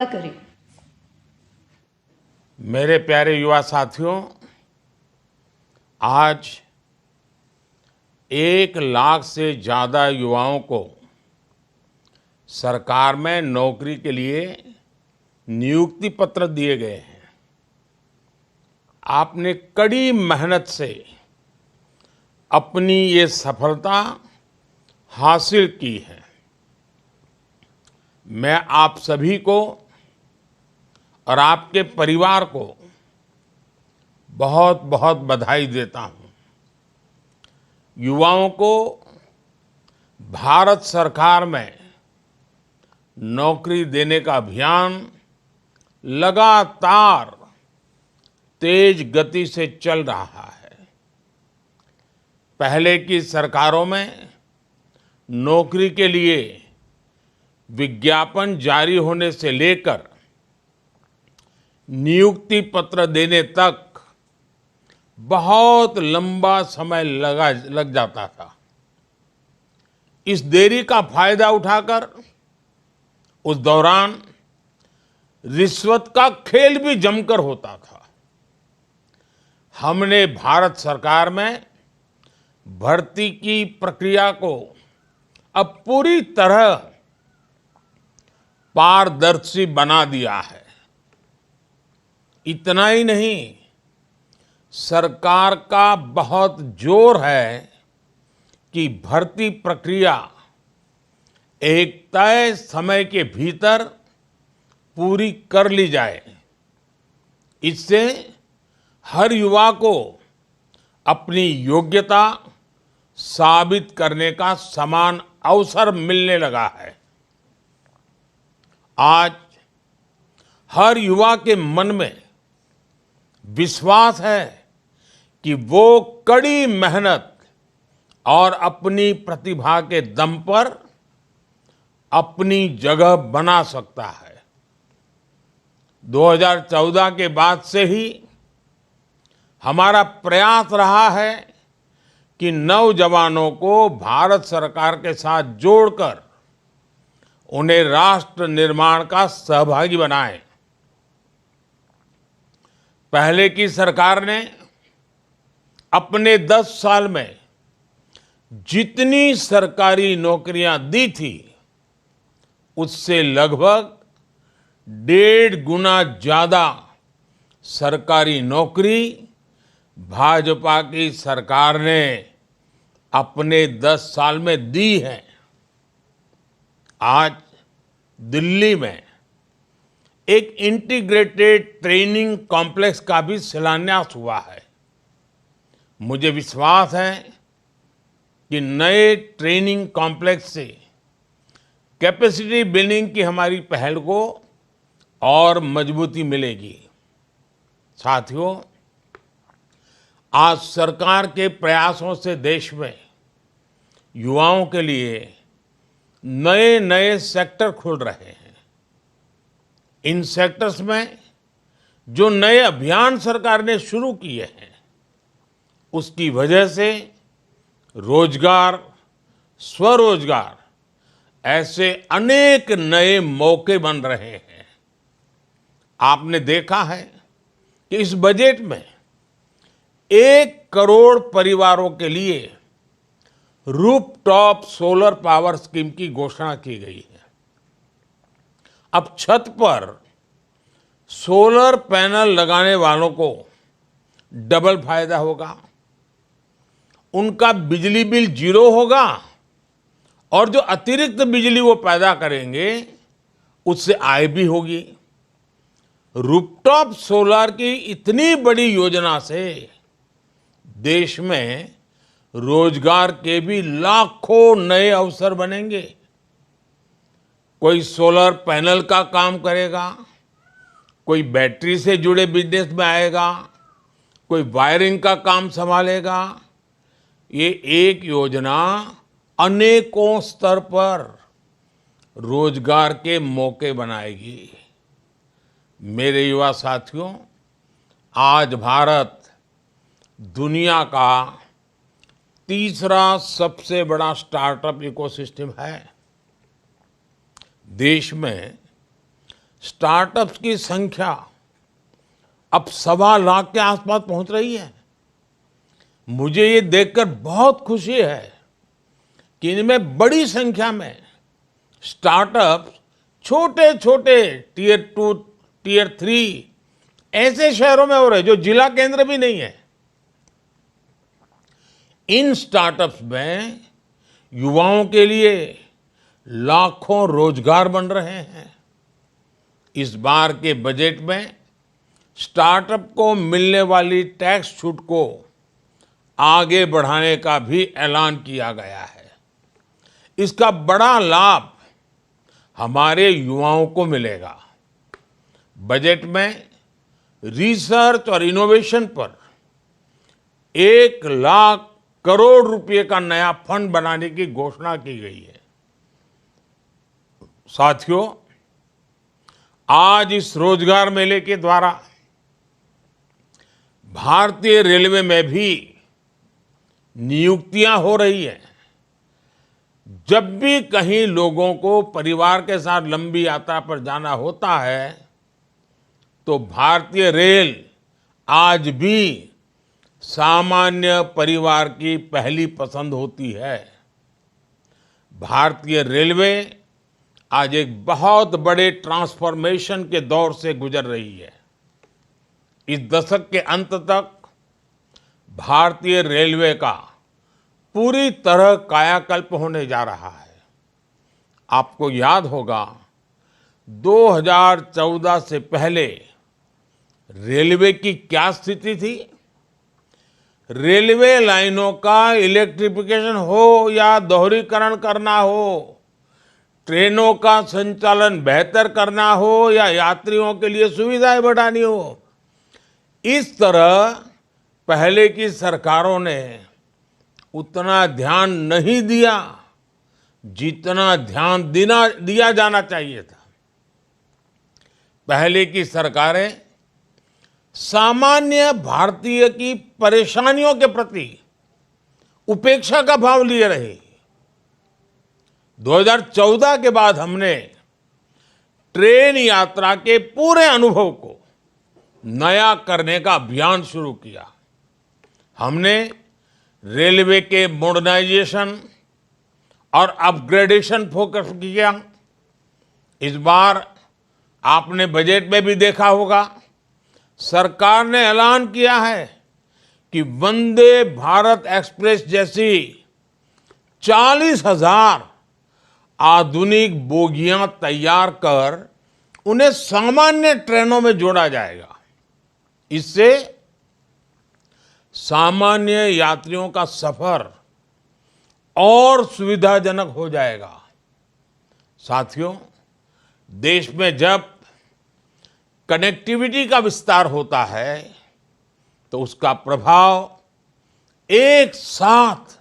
करें। मेरे प्यारे युवा साथियों, आज 1 लाख से ज्यादा युवाओं को सरकार में नौकरी के लिए नियुक्ति पत्र दिए गए हैं। आपने कड़ी मेहनत से अपनी ये सफलता हासिल की है। मैं आप सभी को और आपके परिवार को बहुत बहुत बधाई देता हूं। युवाओं को भारत सरकार में नौकरी देने का अभियान लगातार तेज गति से चल रहा है। पहले की सरकारों में नौकरी के लिए विज्ञापन जारी होने से लेकर नियुक्ति पत्र देने तक बहुत लंबा समय लग जाता था। इस देरी का फायदा उठाकर उस दौरान रिश्वत का खेल भी जमकर होता था। हमने भारत सरकार में भर्ती की प्रक्रिया को अब पूरी तरह पारदर्शी बना दिया है। इतना ही नहीं, सरकार का बहुत जोर है कि भर्ती प्रक्रिया एक तय समय के भीतर पूरी कर ली जाए। इससे हर युवा को अपनी योग्यता साबित करने का समान अवसर मिलने लगा है। आज हर युवा के मन में विश्वास है कि वो कड़ी मेहनत और अपनी प्रतिभा के दम पर अपनी जगह बना सकता है। 2014 के बाद से ही हमारा प्रयास रहा है कि नौजवानों को भारत सरकार के साथ जोड़कर उन्हें राष्ट्र निर्माण का सहभागी बनाएं। पहले की सरकार ने अपने 10 साल में जितनी सरकारी नौकरियां दी थी, उससे लगभग 1.5 गुना ज्यादा सरकारी नौकरी भाजपा की सरकार ने अपने 10 साल में दी है। आज दिल्ली में एक इंटीग्रेटेड ट्रेनिंग कॉम्प्लेक्स का भी शिलान्यास हुआ है। मुझे विश्वास है कि नए ट्रेनिंग कॉम्प्लेक्स से कैपेसिटी बिल्डिंग की हमारी पहल को और मजबूती मिलेगी। साथियों, आज सरकार के प्रयासों से देश में युवाओं के लिए नए नए सेक्टर खुल रहे हैं। इन सेक्टर्स में जो नए अभियान सरकार ने शुरू किए हैं, उसकी वजह से रोजगार, स्वरोजगार ऐसे अनेक नए मौके बन रहे हैं। आपने देखा है कि इस बजट में 1 करोड़ परिवारों के लिए रूफटॉप सोलर पावर स्कीम की घोषणा की गई है। अब छत पर सोलर पैनल लगाने वालों को डबल फायदा होगा। उनका बिजली बिल 0 होगा और जो अतिरिक्त बिजली वो पैदा करेंगे, उससे आय भी होगी। रूफटॉप सोलर की इतनी बड़ी योजना से देश में रोजगार के भी लाखों नए अवसर बनेंगे। कोई सोलर पैनल का काम करेगा, कोई बैटरी से जुड़े बिजनेस में आएगा, कोई वायरिंग का काम संभालेगा। ये एक योजना अनेकों स्तर पर रोजगार के मौके बनाएगी। मेरे युवा साथियों, आज भारत दुनिया का तीसरा सबसे बड़ा स्टार्टअप इकोसिस्टम है। देश में स्टार्टअप्स की संख्या अब 1.25 लाख के आसपास पहुंच रही है। मुझे ये देखकर बहुत खुशी है कि इनमें बड़ी संख्या में स्टार्टअप्स छोटे छोटे टियर 2, टियर 3 ऐसे शहरों में हो रहे जो जिला केंद्र भी नहीं है। इन स्टार्टअप्स में युवाओं के लिए लाखों रोजगार बन रहे हैं। इस बार के बजट में स्टार्टअप को मिलने वाली टैक्स छूट को आगे बढ़ाने का भी ऐलान किया गया है। इसका बड़ा लाभ हमारे युवाओं को मिलेगा। बजट में रिसर्च और इनोवेशन पर 1 लाख करोड़ रुपए का नया फंड बनाने की घोषणा की गई है। साथियों, आज इस रोजगार मेले के द्वारा भारतीय रेलवे में भी नियुक्तियां हो रही हैं। जब भी कहीं लोगों को परिवार के साथ लंबी यात्रा पर जाना होता है तो भारतीय रेल आज भी सामान्य परिवार की पहली पसंद होती है। भारतीय रेलवे आज एक बहुत बड़े ट्रांसफॉर्मेशन के दौर से गुजर रही है। इस दशक के अंत तक भारतीय रेलवे का पूरी तरह कायाकल्प होने जा रहा है। आपको याद होगा 2014 से पहले रेलवे की क्या स्थिति थी। रेलवे लाइनों का इलेक्ट्रिफिकेशन हो या दोहरीकरण करना हो, ट्रेनों का संचालन बेहतर करना हो या यात्रियों के लिए सुविधाएं बढ़ानी हो, इस तरह पहले की सरकारों ने उतना ध्यान नहीं दिया जितना ध्यान दिया जाना चाहिए था। पहले की सरकारें सामान्य भारतीय की परेशानियों के प्रति उपेक्षा का भाव लिए रही। 2014 के बाद हमने ट्रेन यात्रा के पूरे अनुभव को नया करने का अभियान शुरू किया। हमने रेलवे के मॉडर्नाइजेशन और अपग्रेडेशन फोकस किया। इस बार आपने बजट में भी देखा होगा, सरकार ने ऐलान किया है कि वंदे भारत एक्सप्रेस जैसी 40,000 आधुनिक बोगियां तैयार कर उन्हें सामान्य ट्रेनों में जोड़ा जाएगा। इससे सामान्य यात्रियों का सफर और सुविधाजनक हो जाएगा। साथियों, देश में जब कनेक्टिविटी का विस्तार होता है तो उसका प्रभाव एक साथ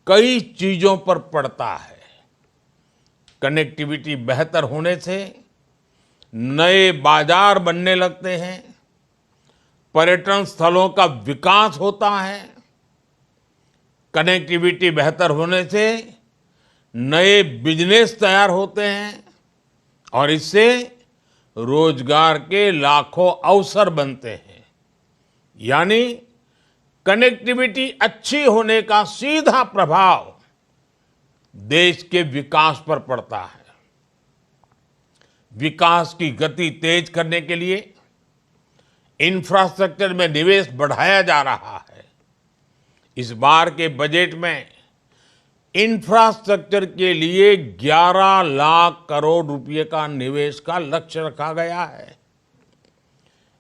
कई चीजों पर पड़ता है। कनेक्टिविटी बेहतर होने से नए बाजार बनने लगते हैं, पर्यटन स्थलों का विकास होता है। कनेक्टिविटी बेहतर होने से नए बिजनेस तैयार होते हैं और इससे रोजगार के लाखों अवसर बनते हैं। यानी कनेक्टिविटी अच्छी होने का सीधा प्रभाव देश के विकास पर पड़ता है। विकास की गति तेज करने के लिए इंफ्रास्ट्रक्चर में निवेश बढ़ाया जा रहा है। इस बार के बजट में इंफ्रास्ट्रक्चर के लिए 11 लाख करोड़ रुपए का निवेश का लक्ष्य रखा गया है।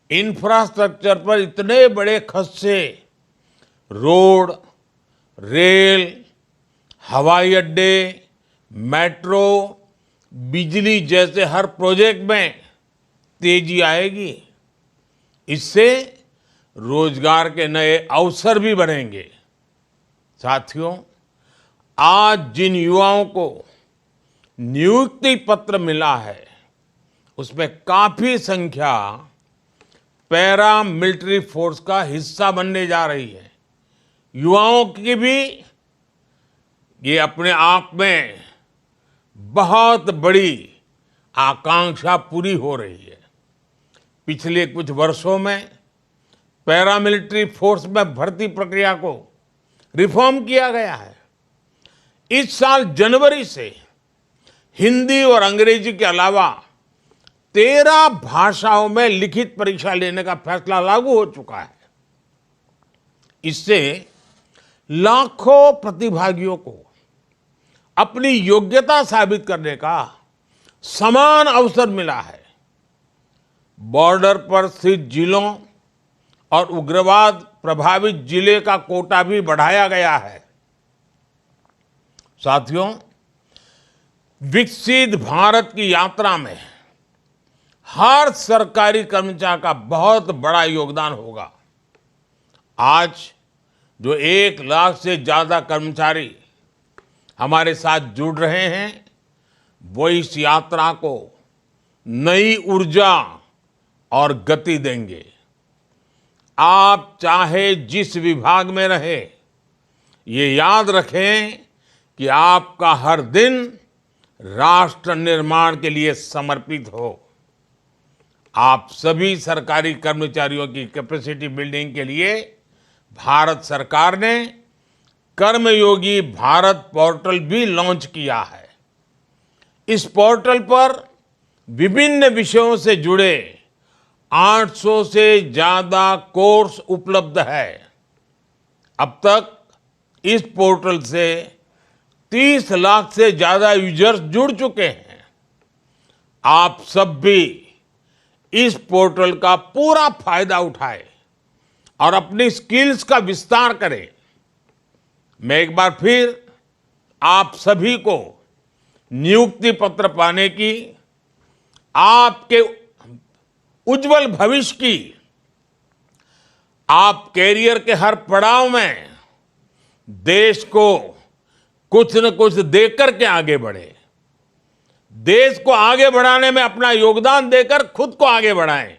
इंफ्रास्ट्रक्चर पर इतने बड़े खर्च से रोड, रेल, हवाई अड्डे, मेट्रो, बिजली जैसे हर प्रोजेक्ट में तेजी आएगी। इससे रोजगार के नए अवसर भी बनेंगे। साथियों, आज जिन युवाओं को नियुक्ति पत्र मिला है उसमें काफी संख्या पैरा मिलिट्री फोर्स का हिस्सा बनने जा रही है। युवाओं की भी ये अपने आप में बहुत बड़ी आकांक्षा पूरी हो रही है। पिछले कुछ वर्षों में पैरामिलिट्री फोर्स में भर्ती प्रक्रिया को रिफॉर्म किया गया है। इस साल जनवरी से हिंदी और अंग्रेजी के अलावा 13 भाषाओं में लिखित परीक्षा लेने का फैसला लागू हो चुका है। इससे लाखों प्रतिभागियों को अपनी योग्यता साबित करने का समान अवसर मिला है। बॉर्डर पर स्थित जिलों और उग्रवाद प्रभावित जिले का कोटा भी बढ़ाया गया है। साथियों, विकसित भारत की यात्रा में हर सरकारी कर्मचारी का बहुत बड़ा योगदान होगा। आज जो 1 लाख से ज्यादा कर्मचारी हमारे साथ जुड़ रहे हैं, वो इस यात्रा को नई ऊर्जा और गति देंगे। आप चाहे जिस विभाग में रहे, ये याद रखें कि आपका हर दिन राष्ट्र निर्माण के लिए समर्पित हो। आप सभी सरकारी कर्मचारियों की कैपेसिटी बिल्डिंग के लिए भारत सरकार ने कर्मयोगी भारत पोर्टल भी लॉन्च किया है। इस पोर्टल पर विभिन्न विषयों से जुड़े 800 से ज्यादा कोर्स उपलब्ध है। अब तक इस पोर्टल से 30 लाख से ज्यादा यूजर्स जुड़ चुके हैं। आप सब भी इस पोर्टल का पूरा फायदा उठाएं और अपनी स्किल्स का विस्तार करें। मैं एक बार फिर आप सभी को नियुक्ति पत्र पाने की, आपके उज्जवल भविष्य की, आप कैरियर के हर पड़ाव में देश को कुछ न कुछ देकर के आगे बढ़े। देश को आगे बढ़ाने में अपना योगदान देकर खुद को आगे बढ़ाएं।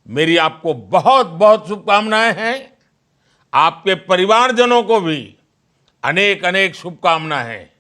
मेरी आपको बहुत बहुत शुभकामनाएं हैं। आपके परिवारजनों को भी अनेक अनेक शुभकामनाएं हैं।